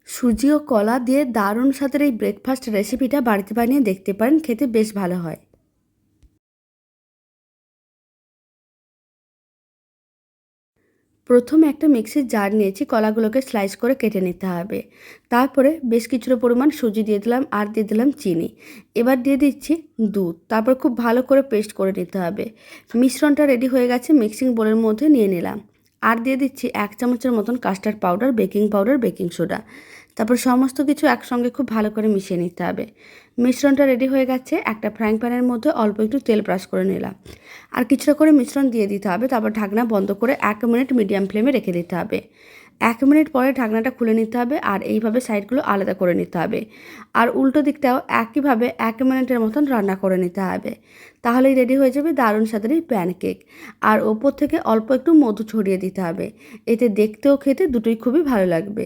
সুজি ও কলা দিয়ে দারুণ স্বাদের এই ব্রেকফাস্ট রেসিপিটা বাড়িতে বানিয়ে দেখতে পারেন, খেতে বেশ ভালো হয়। প্রথমে একটা মিক্সির জার নিয়েছি, কলাগুলোকে স্লাইস করে কেটে নিতে হবে। তারপরে বেশ কিছুটা পরিমাণ সুজি দিয়ে দিলাম আর দিয়ে দিলাম চিনি। এবার দিয়ে দিচ্ছি দুধ, তারপর খুব ভালো করে পেস্ট করে নিতে হবে। মিশ্রণটা রেডি হয়ে গেছে, মিক্সিং বোলের মধ্যে নিয়ে নিলাম। আর দিয়ে দিচ্ছি 1 চামচের মতন custard powder, baking powder, baking soda. তারপর সমস্ত কিছু একসঙ্গে খুব ভালো করে মিশিয়ে নিতে হবে। মিশ্রণটা রেডি হয়ে গেছে, একটা ফ্রাইং প্যানের মধ্যে অল্প একটু তেল ব্রাশ করে নিলাম। আর কিছুটা করে মিশ্রণ দিয়ে দিতে হবে। তারপর ঢাকনা বন্ধ করে 1 মিনিট মিডিয়াম ফ্লেমে রেখে দিতে হবে। 1 মিনিট পরে ঢাকনাটা খুলে নিতে হবে আর এইভাবে সাইডগুলো আলাদা করে নিতে হবে। আর উল্টো দিকটাও একইভাবে 1 মিনিটের মতন রান্না করে নিতে হবে। তাহলেই রেডি হয়ে যাবে দারুণ স্বাদের এই প্যানকেক। আর ওপর থেকে অল্প একটু মধু ছড়িয়ে দিতে হবে। এতে দেখতেও খেতে দুটোই খুবই ভালো লাগবে।